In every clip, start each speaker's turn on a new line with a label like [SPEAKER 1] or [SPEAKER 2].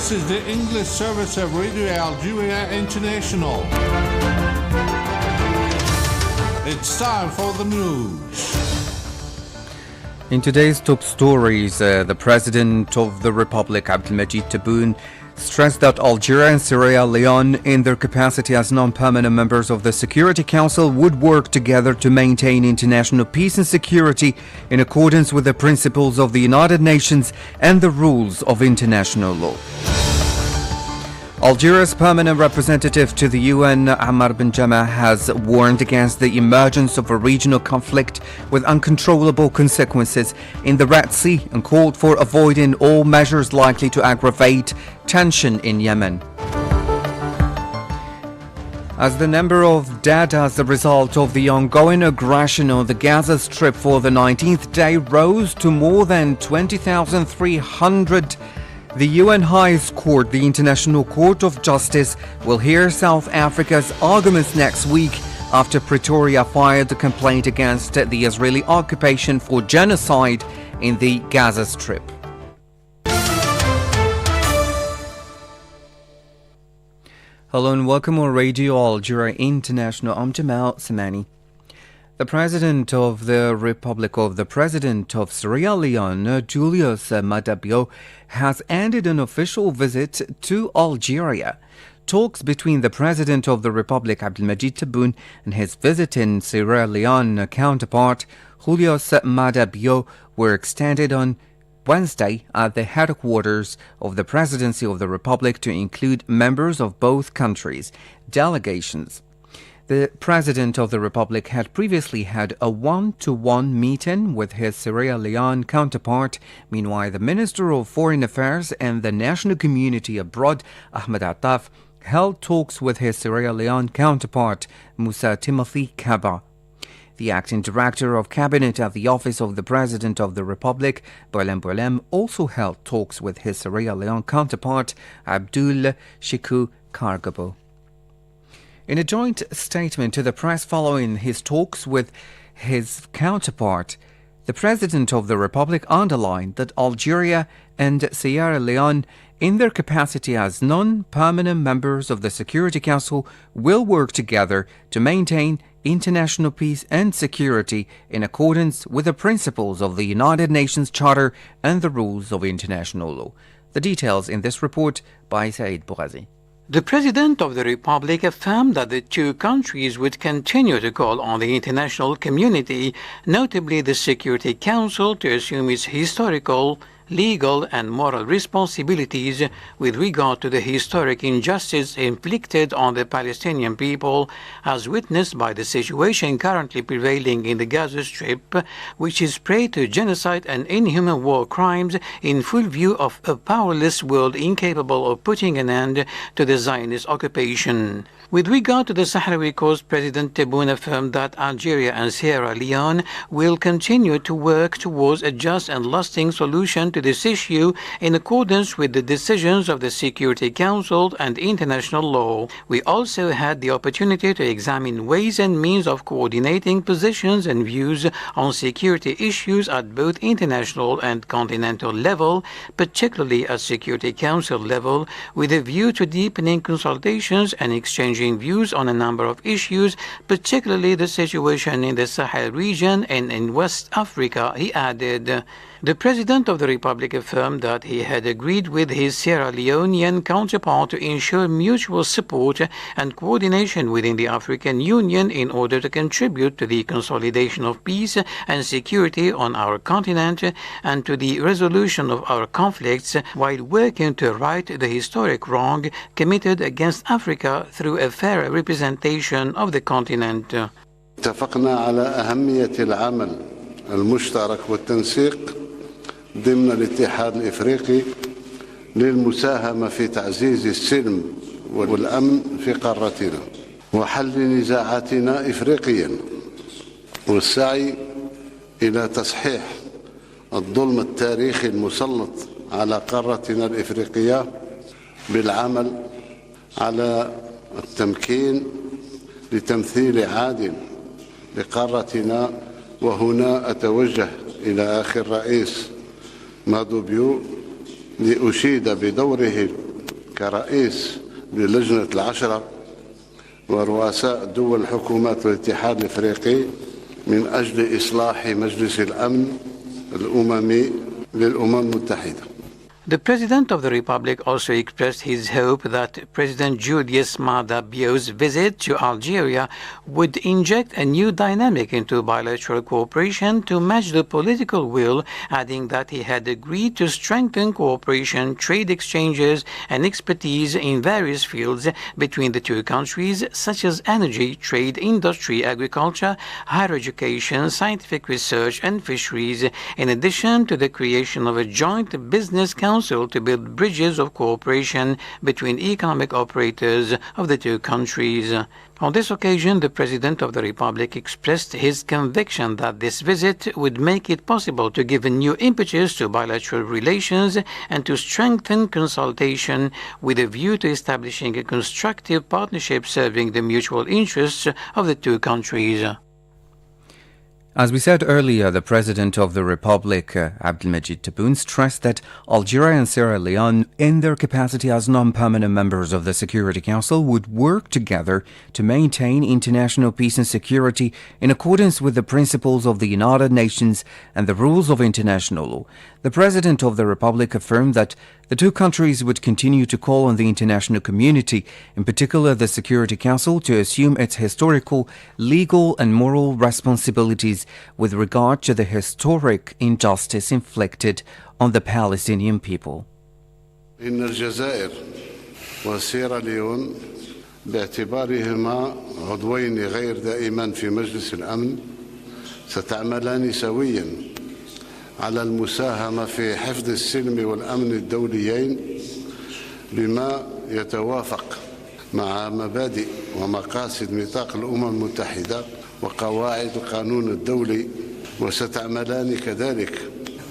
[SPEAKER 1] This is the English service of Radio Algeria International. It's time for the news.
[SPEAKER 2] In today's top stories, the President of the Republic, Abdelmajid Tebboune, stressed that Algeria and Sierra Leone, in their capacity as non-permanent members of the Security Council, would work together to maintain international peace and security in accordance with the principles of the United Nations and the rules of international law. Algeria's permanent representative to the UN, Ammar bin Jama, has warned against the emergence of a regional conflict with uncontrollable consequences in the Red Sea and called for avoiding all measures likely to aggravate tension in Yemen. As the number of dead as a result of the ongoing aggression on the Gaza Strip for the 19th day rose to more than 20,300, the UN Highest Court, the International Court of Justice, will hear South Africa's arguments next week after Pretoria filed a complaint against the Israeli occupation for genocide in the Gaza Strip. Hello and welcome on Radio Algeria International. I'm Jamal Samani. The President of the Republic of the President of Sierra Leone, Julius Maada Bio, has ended an official visit to Algeria. Talks between the President of the Republic, Abdelmajid Tebboune, and his visiting Sierra Leone counterpart, Julius Maada Bio, were extended on Wednesday at the headquarters of the Presidency of the Republic to include members of both countries' delegations. The President of the Republic had previously had a one-to-one meeting with his Sierra Leone counterpart. Meanwhile, the Minister of Foreign Affairs and the National Community Abroad, Ahmed Attaf, held talks with his Sierra Leone counterpart, Musa Timothy Kaba. The acting director of cabinet at the office of the President of the Republic, Boulem, also held talks with his Sierra Leone counterpart, Abdul Shiku Kargabo. In a joint statement to the press following his talks with his counterpart, the President of the Republic underlined that Algeria and Sierra Leone, in their capacity as non-permanent members of the Security Council, will work together to maintain international peace and security in accordance with the principles of the United Nations Charter and the rules of international law. The details in this report by Said Bouazi.
[SPEAKER 3] The President of the Republic affirmed that the two countries would continue to call on the international community, notably the Security Council, to assume its historical, legal and moral responsibilities with regard to the historic injustice inflicted on the Palestinian people, as witnessed by the situation currently prevailing in the Gaza Strip, which is prey to genocide and inhuman war crimes in full view of a powerless world incapable of putting an end to the Zionist occupation. With regard to the Sahrawi cause, President Tebboune affirmed that Algeria and Sierra Leone will continue to work towards a just and lasting solution to this issue in accordance with the decisions of the Security Council and international law. We also had the opportunity to examine ways and means of coordinating positions and views on security issues at both international and continental level, particularly at Security Council level, with a view to deepening consultations and exchanging views on a number of issues, particularly the situation in the Sahel region and in West Africa, he added. The President of the Republic affirmed that he had agreed with his Sierra Leonean counterpart to ensure mutual support and coordination within the African Union in order to contribute to the consolidation of peace and security on our continent and to the resolution of our conflicts, while working to right the historic wrong committed against Africa through a fair representation of the continent.
[SPEAKER 4] اتفقنا على أهمية العمل المشترك والتنسيق ضمن الاتحاد الإفريقي للمساهمة في تعزيز السلم والأمن في قارتنا وحل نزاعاتنا إفريقيا والسعي إلى تصحيح الظلم التاريخي المسلط على قارتنا الإفريقية بالعمل على التمكين لتمثيل عادل لقارتنا. وهنا أتوجه إلى أخي الرئيس مادو بيو لأشيد بدوره كرئيس للجنة العشرة ورؤساء دول الحكومات والاتحاد الإفريقي من أجل إصلاح مجلس الأمن الأممي للأمم المتحدة.
[SPEAKER 3] The President of the Republic also expressed his hope that President Julius Maada Bio's visit to Algeria would inject a new dynamic into bilateral cooperation to match the political will, adding that he had agreed to strengthen cooperation, trade exchanges, and expertise in various fields between the two countries, such as energy, trade, industry, agriculture, higher education, scientific research, and fisheries, in addition to the creation of a joint business council to build bridges of cooperation between economic operators of the two countries. On this occasion, the President of the Republic expressed his conviction that this visit would make it possible to give a new impetus to bilateral relations and to strengthen consultation with a view to establishing a constructive partnership serving the mutual interests of the two countries.
[SPEAKER 2] As we said earlier, the President of the Republic, Abdelmajid Tebboune, stressed that Algeria and Sierra Leone, in their capacity as non-permanent members of the Security Council, would work together to maintain international peace and security in accordance with the principles of the United Nations and the rules of international law. The President of the Republic affirmed that the two countries would continue to call on the international community, in particular the Security Council, to assume its historical, legal and moral responsibilities with regard to the historic injustice inflicted on the Palestinian people.
[SPEAKER 4] إن الجزائر وسيراليون باعتبارهما عضوين غير دائمان في مجلس الأمن ستعملان سوياً على المساهمة في حفظ السلم والأمن الدوليين بما يتوافق مع مبادئ ومقاصد ميثاق الأمم المتحدة وقواعد القانون الدولي، وستعملان كذلك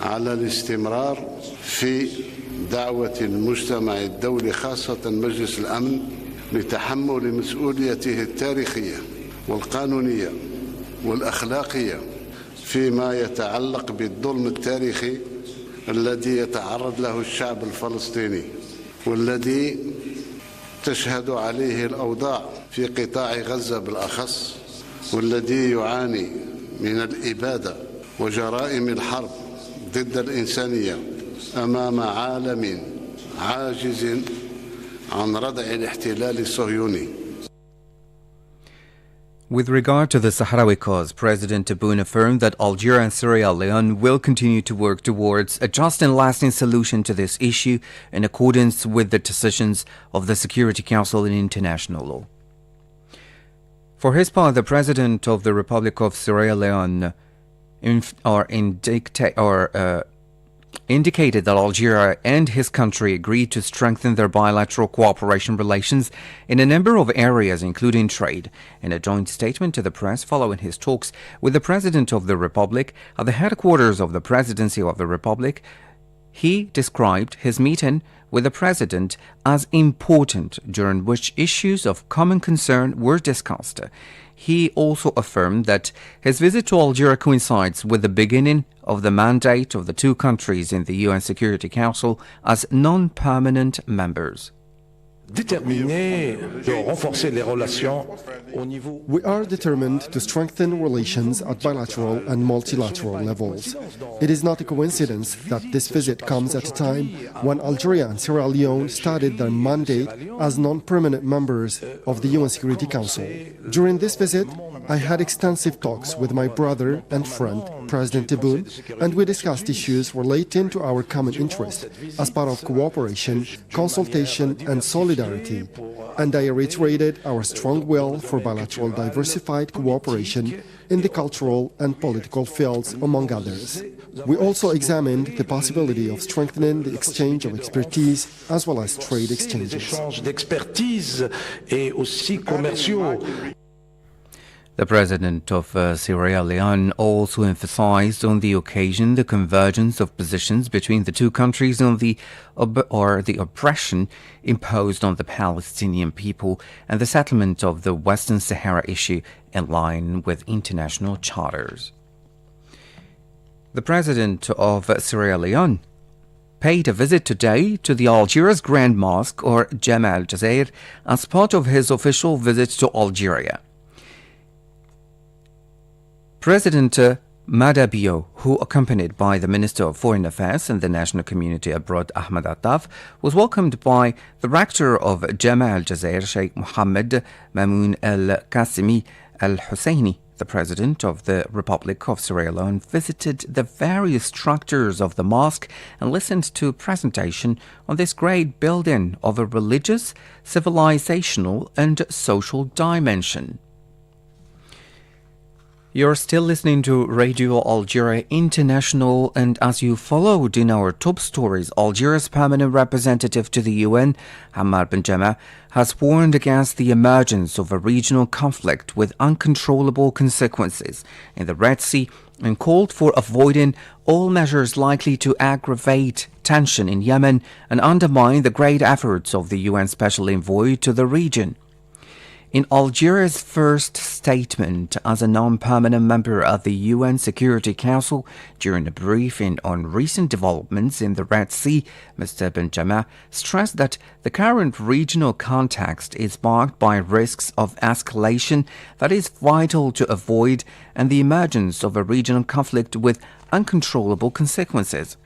[SPEAKER 4] على الاستمرار في دعوة المجتمع الدولي خاصة مجلس الأمن لتحمل مسؤوليته التاريخية والقانونية والأخلاقية فيما يتعلق بالظلم التاريخي الذي يتعرض له الشعب الفلسطيني والذي تشهد عليه الأوضاع في قطاع غزة بالأخص، والذي يعاني من الإبادة وجرائم الحرب ضد الإنسانية أمام عالم عاجز عن ردع الاحتلال الصهيوني.
[SPEAKER 2] With regard to the Sahrawi cause, President Tebboune affirmed that Algeria and Sierra Leone will continue to work towards a just and lasting solution to this issue in accordance with the decisions of the Security Council and international law. For his part, the President of the Republic of Sierra Leone indicated that Algeria and his country agreed to strengthen their bilateral cooperation relations in a number of areas, including trade. In a joint statement to the press following his talks with the President of the Republic at the headquarters of the Presidency of the Republic, he described his meeting with the President as important, during which issues of common concern were discussed. He also affirmed that his visit to Algeria coincides with the beginning of the mandate of the two countries in the UN Security Council as non-permanent members.
[SPEAKER 5] We are determined to strengthen relations at bilateral and multilateral levels. It is not a coincidence that this visit comes at a time when Algeria and Sierra Leone started their mandate as non-permanent members of the UN Security Council. During this visit, I had extensive talks with my brother and friend, President Tebboune, and we discussed issues relating to our common interest as part of cooperation, consultation, and solidarity. And I reiterated our strong will for bilateral diversified cooperation in the cultural and political fields, among others. We also examined the possibility of strengthening the exchange of expertise as well as trade exchanges.
[SPEAKER 2] The President of Sierra Leone also emphasized on the occasion the convergence of positions between the two countries on the oppression imposed on the Palestinian people and the settlement of the Western Sahara issue in line with international charters. The President of Sierra Leone, paid a visit today to the Algiers Grand Mosque, or Jama al-Jazair, as part of his official visit to Algeria. President Madabio, who, accompanied by the Minister of Foreign Affairs and the National Community Abroad Ahmed Attaf, was welcomed by the rector of Jama al-Jazair, Sheikh Mohammed Mamoun al-Qasimi al-Husseini. The President of the Republic of Sierra Leone visited the various structures of the mosque and listened to a presentation on this great building of a religious, civilizational and social dimension. You're still listening to Radio Algeria International, and as you followed in our top stories, Algeria's permanent representative to the UN, Hamad Ben Jama, has warned against the emergence of a regional conflict with uncontrollable consequences in the Red Sea and called for avoiding all measures likely to aggravate tension in Yemen and undermine the great efforts of the UN Special Envoy to the region. In Algeria's first statement as a non-permanent member of the UN Security Council during a briefing on recent developments in the Red Sea, Mr. Ben Jama stressed that the current regional context is marked by risks of escalation that is vital to avoid and the emergence of a regional conflict with uncontrollable consequences.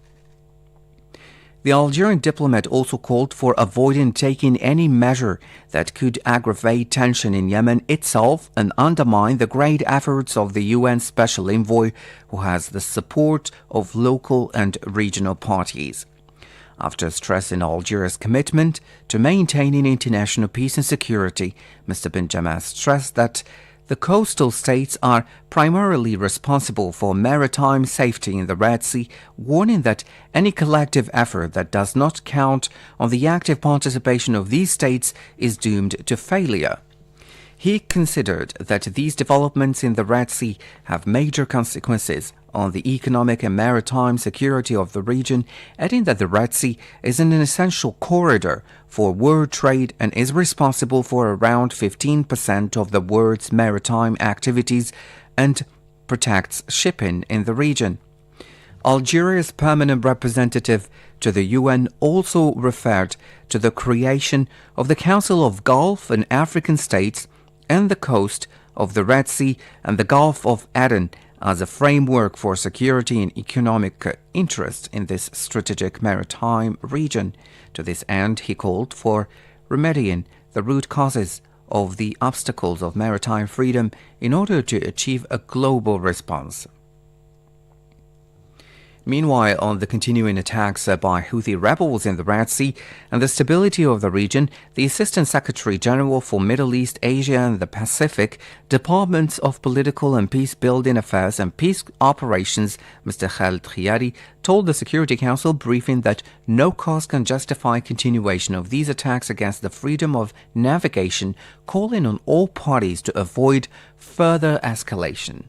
[SPEAKER 2] The Algerian diplomat also called for avoiding taking any measure that could aggravate tension in Yemen itself and undermine the great efforts of the UN Special Envoy, who has the support of local and regional parties. After stressing Algeria's commitment to maintaining international peace and security, Mr. Ben Jama stressed that the coastal states are primarily responsible for maritime safety in the Red Sea, warning that any collective effort that does not count on the active participation of these states is doomed to failure. He considered that these developments in the Red Sea have major consequences on the economic and maritime security of the region, adding that the Red Sea is an essential corridor for world trade and is responsible for around 15% of the world's maritime activities and protects shipping in the region. Algeria's permanent representative to the UN also referred to the creation of the Council of Gulf and African States and the coast of the Red Sea and the Gulf of Aden as a framework for security and economic interest in this strategic maritime region. To this end, he called for remedying the root causes of the obstacles of maritime freedom in order to achieve a global response. Meanwhile, on the continuing attacks by Houthi rebels in the Red Sea and the stability of the region, the Assistant Secretary General for Middle East, Asia and the Pacific, Departments of Political and Peace-Building Affairs and Peace Operations, Mr. Khaled Khiyari, told the Security Council briefing that no cause can justify continuation of these attacks against the freedom of navigation, calling on all parties to avoid further escalation.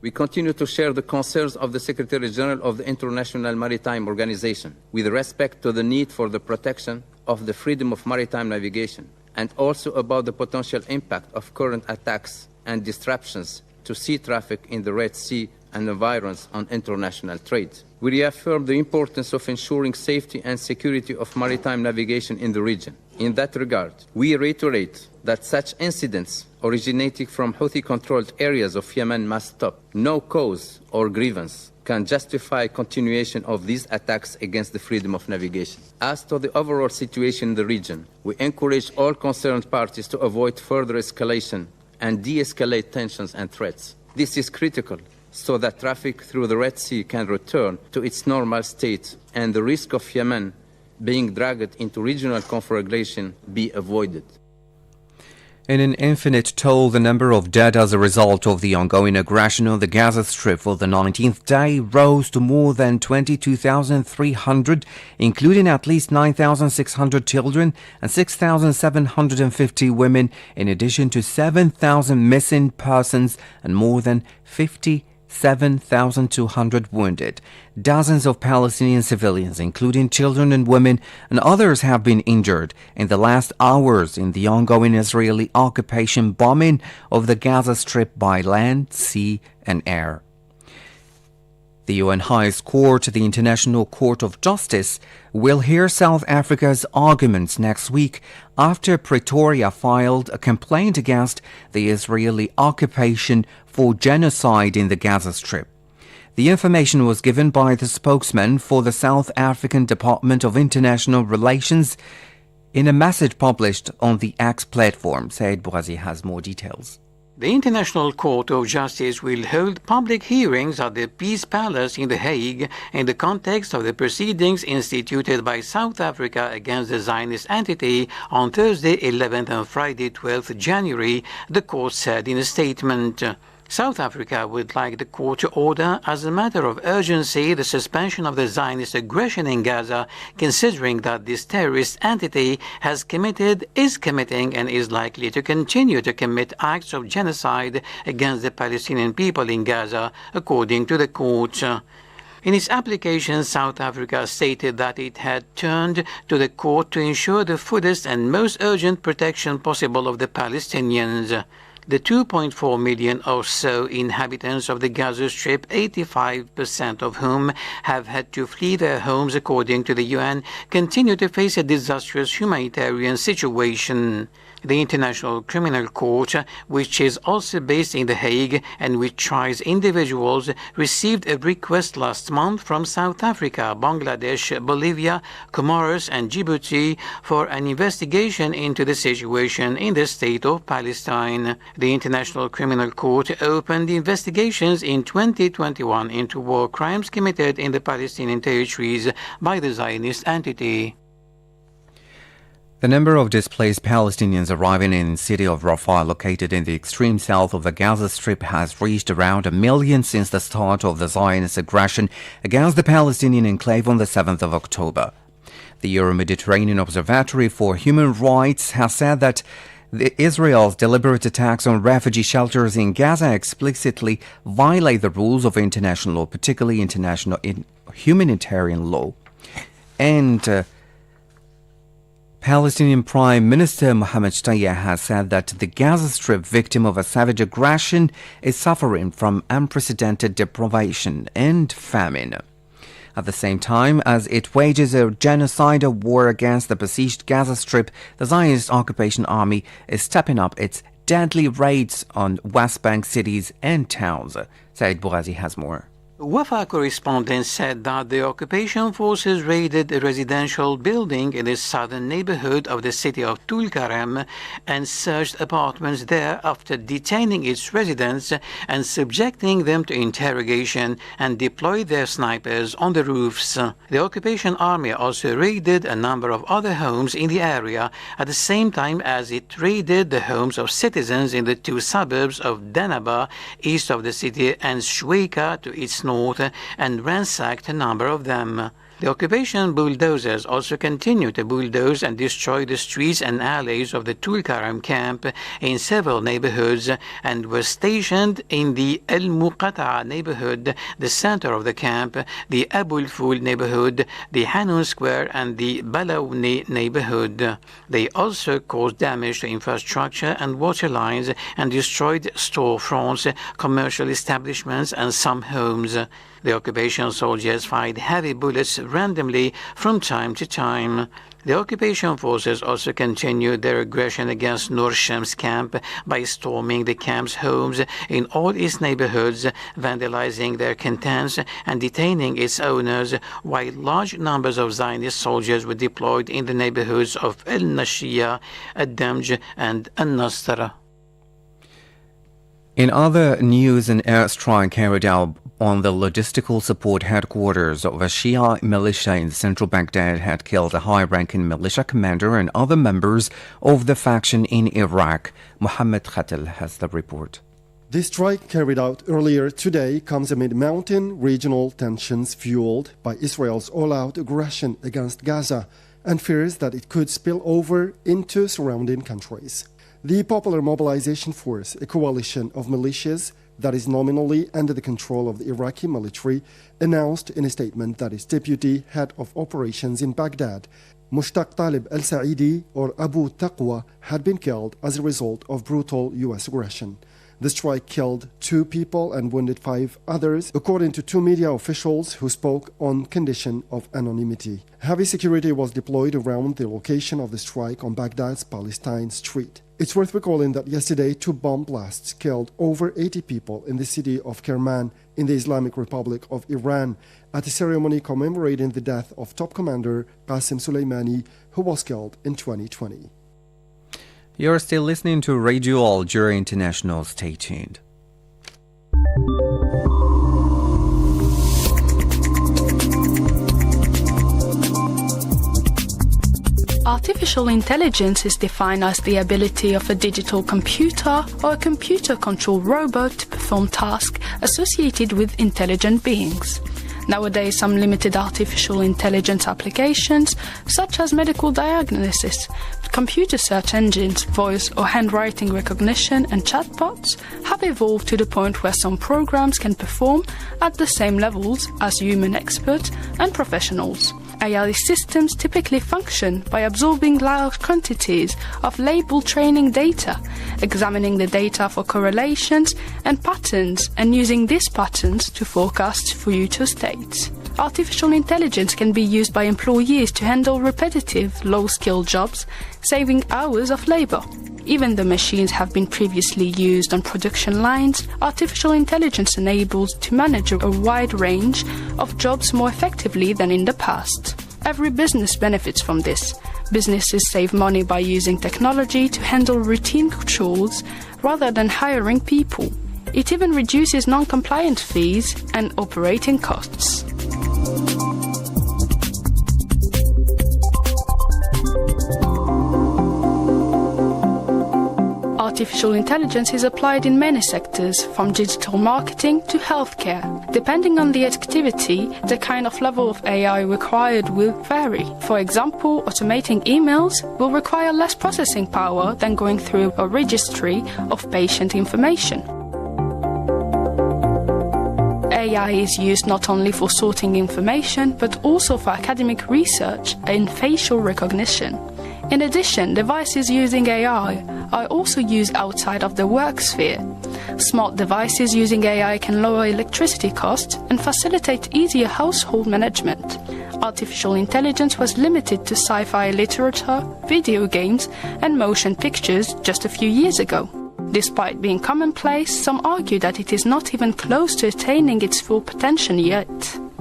[SPEAKER 6] We continue to share the concerns of the Secretary General of the International Maritime Organization with respect to the need for the protection of the freedom of maritime navigation and also about the potential impact of current attacks and disruptions to sea traffic in the Red Sea and environs on international trade. We reaffirm the importance of ensuring safety and security of maritime navigation in the region. In that regard, we reiterate that such incidents originating from Houthi-controlled areas of Yemen must stop. No cause or grievance can justify continuation of these attacks against the freedom of navigation. As to the overall situation in the region, we encourage all concerned parties to avoid further escalation and de-escalate tensions and threats. This is critical so that traffic through the Red Sea can return to its normal state and the risk of Yemen being dragged into regional conflagration be avoided.
[SPEAKER 2] In an infinite toll, the number of dead as a result of the ongoing aggression on the Gaza Strip for the 19th day rose to more than 22,300, including at least 9,600 children and 6,750 women, in addition to 7,000 missing persons and more than 57,200 wounded. Dozens of Palestinian civilians, including children and women, and others have been injured in the last hours in the ongoing Israeli occupation bombing of the Gaza Strip by land, sea, and air. 2,000 Palestinians The UN Highest Court, the International Court of Justice, will hear South Africa's arguments next week after Pretoria filed a complaint against the Israeli occupation for genocide in the Gaza Strip. The information was given by the spokesman for the South African Department of International Relations in a message published on the X platform. Said Bouazi has more details.
[SPEAKER 3] The International Court of Justice will hold public hearings at the Peace Palace in The Hague in the context of the proceedings instituted by South Africa against the Zionist entity on Thursday 11th and Friday 12th January, the court said in a statement. South Africa would like the court to order, as a matter of urgency, the suspension of the Zionist aggression in Gaza, considering that this terrorist entity has committed, is committing, and is likely to continue to commit acts of genocide against the Palestinian people in Gaza, according to the court. In its application, South Africa stated that it had turned to the court to ensure the fullest and most urgent protection possible of the Palestinians. The 2.4 million or so inhabitants of the Gaza Strip, 85% of whom have had to flee their homes according to the UN, continue to face a disastrous humanitarian situation. The International Criminal Court, which is also based in The Hague and which tries individuals, received a request last month from South Africa, Bangladesh, Bolivia, Comoros and Djibouti for an investigation into the situation in the state of Palestine. The International Criminal Court opened investigations in 2021 into war crimes committed in the Palestinian territories by the Zionist entity.
[SPEAKER 2] The number of displaced Palestinians arriving in the city of Rafah, located in the extreme south of the Gaza Strip, has reached around 1 million since the start of the Zionist aggression against the Palestinian enclave on the 7th of October. The Euro-Mediterranean Observatory for Human Rights has said that Israel's deliberate attacks on refugee shelters in Gaza explicitly violate the rules of international law, particularly international humanitarian law. And Palestinian Prime Minister Mohammed Shtayyeh has said that the Gaza Strip, victim of a savage aggression, is suffering from unprecedented deprivation and famine. At the same time as it wages a genocidal war against the besieged Gaza Strip, the Zionist occupation army is stepping up its deadly raids on West Bank cities and towns. Said Bouazi has more.
[SPEAKER 3] Wafa correspondents said that the occupation forces raided a residential building in the southern neighborhood of the city of Tulkarem and searched apartments there after detaining its residents and subjecting them to interrogation, and deployed their snipers on the roofs. The occupation army also raided a number of other homes in the area at the same time as it raided the homes of citizens in the two suburbs of Danaba, east of the city, and Shweika to its north, and ransacked a number of them. The occupation bulldozers also continue to bulldoze and destroy the streets and alleys of the Tulkarem camp in several neighborhoods, and were stationed in the El Muqata'a neighborhood, the center of the camp, the Abul Ful neighborhood, the Hanun Square, and the Balawni neighborhood. They also caused damage to infrastructure and water lines and destroyed storefronts, commercial establishments, and some homes. The occupation soldiers fired heavy bullets randomly from time to time. The occupation forces also continued their aggression against Nur Shams camp by storming the camp's homes in all its neighborhoods, vandalizing their contents and detaining its owners, while large numbers of Zionist soldiers were deployed in the neighborhoods of El Nashia, Ad-Damj, and An-Nasr.
[SPEAKER 2] In other news, an airstrike carried out on the logistical support headquarters of a Shia militia in central Baghdad had killed a high-ranking militia commander and other members of the faction in Iraq. Mohammed Khatel has the report.
[SPEAKER 5] The strike carried out earlier today comes amid mounting regional tensions fueled by Israel's all-out aggression against Gaza and fears that it could spill over into surrounding countries. The Popular Mobilization Force, a coalition of militias that is nominally under the control of the Iraqi military, announced in a statement that its deputy head of operations in Baghdad, Mushtaq Talib al-Sa'idi, or Abu Taqwa, had been killed as a result of brutal U.S. aggression. The strike killed 2 people and wounded 5 others, according to 2 media officials who spoke on condition of anonymity. Heavy security was deployed around the location of the strike on Baghdad's Palestine Street. It's worth recalling that yesterday 2 bomb blasts killed over 80 people in the city of Kerman in the Islamic Republic of Iran at a ceremony commemorating the death of top commander Qasem Soleimani, who was killed in 2020.
[SPEAKER 2] You're still listening to Radio Algeria International. Stay tuned.
[SPEAKER 7] Artificial intelligence is defined as the ability of a digital computer or a computer-controlled robot to perform tasks associated with intelligent beings. Nowadays, some limited artificial intelligence applications, such as medical diagnosis, computer search engines, voice or handwriting recognition, and chatbots, have evolved to the point where some programs can perform at the same levels as human experts and professionals. AI systems typically function by absorbing large quantities of labeled training data, examining the data for correlations and patterns, and using these patterns to forecast future states. Artificial intelligence can be used by employees to handle repetitive, low-skilled jobs, saving hours of labor. Even though machines have been previously used on production lines, artificial intelligence enables to manage a wide range of jobs more effectively than in the past. Every business benefits from this. Businesses save money by using technology to handle routine chores rather than hiring people. It even reduces non-compliant fees and operating costs. Artificial intelligence is applied in many sectors, from digital marketing to healthcare. Depending on the activity, the kind of level of AI required will vary. For example, automating emails will require less processing power than going through a registry of patient information. AI is used not only for sorting information, but also for academic research and facial recognition. In addition, devices using AI are also used outside of the work sphere. Smart devices using AI can lower electricity costs and facilitate easier household management. Artificial intelligence was limited to sci-fi literature, video games, and motion pictures just a few years ago. Despite being commonplace, some argue that it is not even close to attaining its full potential yet.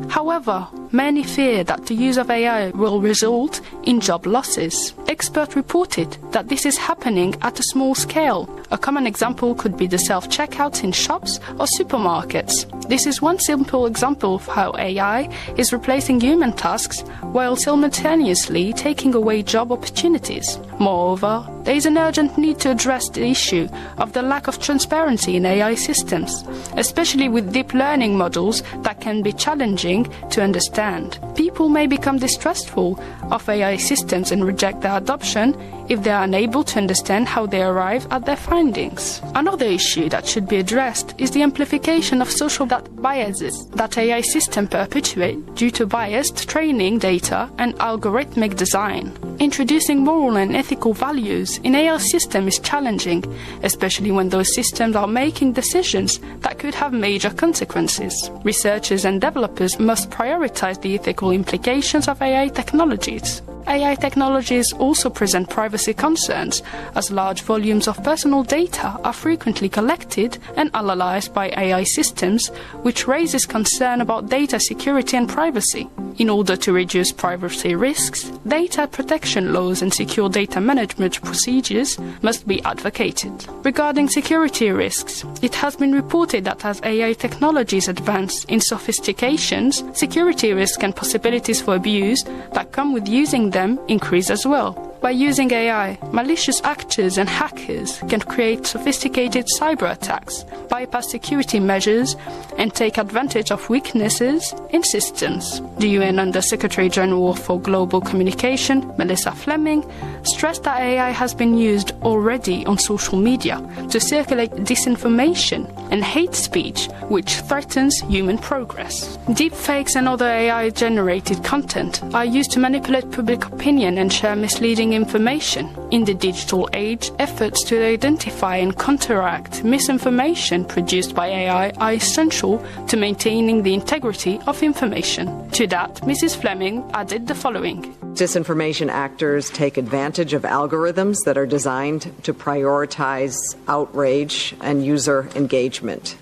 [SPEAKER 7] However, many fear that the use of AI will result in job losses. Experts reported that this is happening at a small scale. A common example could be the self-checkouts in shops or supermarkets. This is one simple example of how AI is replacing human tasks while simultaneously taking away job opportunities. Moreover, there is an urgent need to address the issue of the lack of transparency in AI systems, especially with deep learning models that can be challenging to understand. People may become distrustful of AI systems and reject their adoption if they are unable to understand how they arrive at their findings. Another issue that should be addressed is the amplification of social biases that AI systems perpetuate due to biased training data and algorithmic design. Introducing moral and ethical values in AI systems is challenging, especially when those systems are making decisions that could have major consequences. Researchers and developers must prioritize the ethical implications of AI technologies. AI technologies also present privacy concerns, as large volumes of personal data are frequently collected and analyzed by AI systems, which raises concern about data security and privacy. In order to reduce privacy risks, data protection laws and secure data management procedures must be advocated. Regarding security risks, it has been reported that as AI technologies advance in sophistications, security risks and possibilities for abuse that come with using them increase as well. By using AI, malicious actors and hackers can create sophisticated cyber attacks, bypass security measures, and take advantage of weaknesses in systems. The UN Under-Secretary General for Global Communication, Melissa Fleming, stressed that AI has been used already on social media to circulate disinformation and hate speech, which threatens human progress. Deepfakes and other AI-generated content are used to manipulate public opinion and share misleading information. In the digital age, efforts to identify and counteract misinformation produced by AI are essential to maintaining the integrity of information. To that, Mrs. Fleming added the following.
[SPEAKER 8] Disinformation actors take advantage of algorithms that are designed to prioritize outrage and user engagement.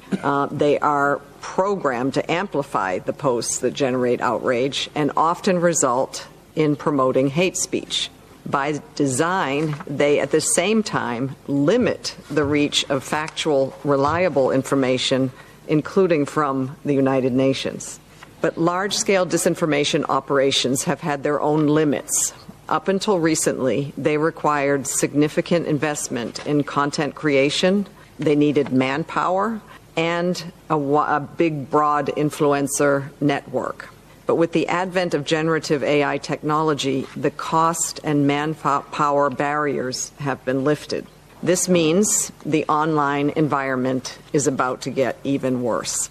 [SPEAKER 8] They are programmed to amplify the posts that generate outrage and often result in promoting hate speech. By design, they at the same time limit the reach of factual, reliable information, including from the United Nations. But large-scale disinformation operations have had their own limits. Up until recently, they required significant investment in content creation. They needed manpower and a big, broad influencer network. But with the advent of generative AI technology, the cost and manpower barriers have been lifted. This means the online environment is about to get even worse.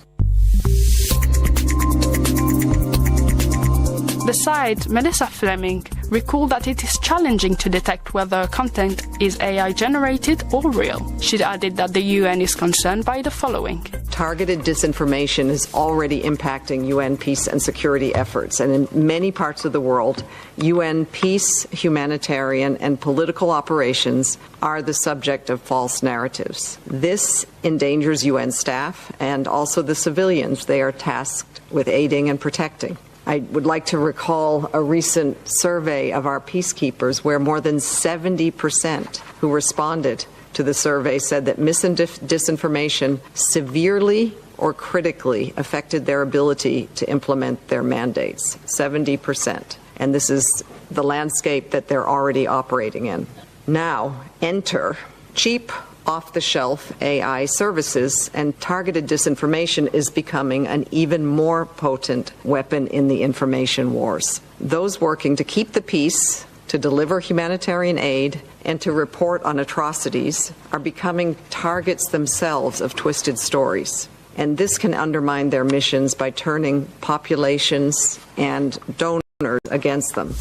[SPEAKER 7] Besides, Melissa Fleming recalled that it is challenging to detect whether content is AI generated or real. She added that the UN is concerned by the following.
[SPEAKER 8] Targeted disinformation is already impacting UN peace and security efforts, and in many parts of the world, UN peace, humanitarian, and political operations are the subject of false narratives. This endangers UN staff and also the civilians they are tasked with aiding and protecting. I would like to recall a recent survey of our peacekeepers where more than 70% who responded to the survey said that mis and disinformation severely or critically affected their ability to implement their mandates. 70%. And this is the landscape that they're already operating in. Now, enter cheap, off-the-shelf AI services, and targeted disinformation is becoming an even more potent weapon in the information wars. Those working to keep the peace, to deliver humanitarian aid, and to report on atrocities are becoming targets themselves of twisted stories. And this can undermine their missions by turning populations and donors against them.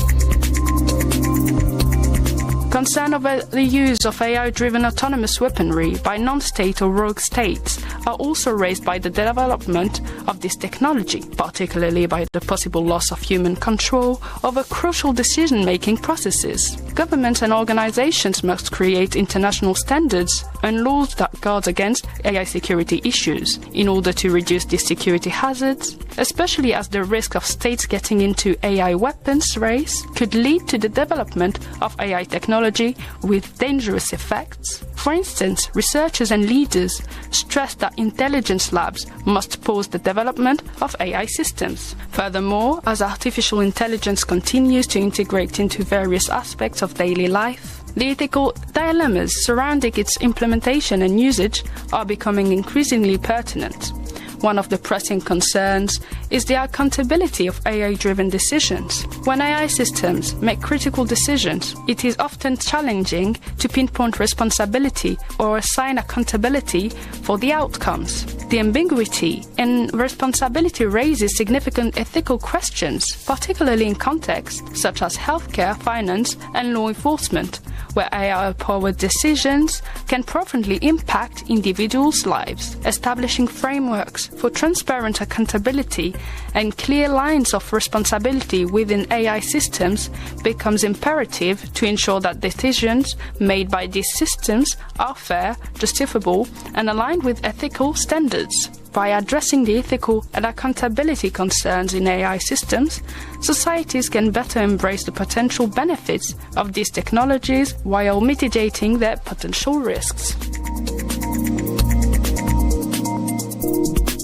[SPEAKER 7] Concern over the use of AI-driven autonomous weaponry by non-state or rogue states are also raised by the development of this technology, particularly by the possible loss of human control over crucial decision-making processes. Governments and organizations must create international standards and laws that guard against AI security issues in order to reduce these security hazards, especially as the risk of states getting into AI weapons race could lead to the development of AI technology with dangerous effects. For instance, researchers and leaders stress that intelligence labs must pause the development of AI systems. Furthermore, as artificial intelligence continues to integrate into various aspects of daily life, the ethical dilemmas surrounding its implementation and usage are becoming increasingly pertinent. One of the pressing concerns is the accountability of AI-driven decisions. When AI systems make critical decisions, it is often challenging to pinpoint responsibility or assign accountability for the outcomes. The ambiguity in responsibility raises significant ethical questions, particularly in contexts such as healthcare, finance, and law enforcement, where AI-powered decisions can profoundly impact individuals' lives. Establishing frameworks for transparent accountability and clear lines of responsibility within AI systems becomes imperative to ensure that decisions made by these systems are fair, justifiable, and aligned with ethical standards. By addressing the ethical and accountability concerns in AI systems, societies can better embrace the potential benefits of these technologies while mitigating their potential risks.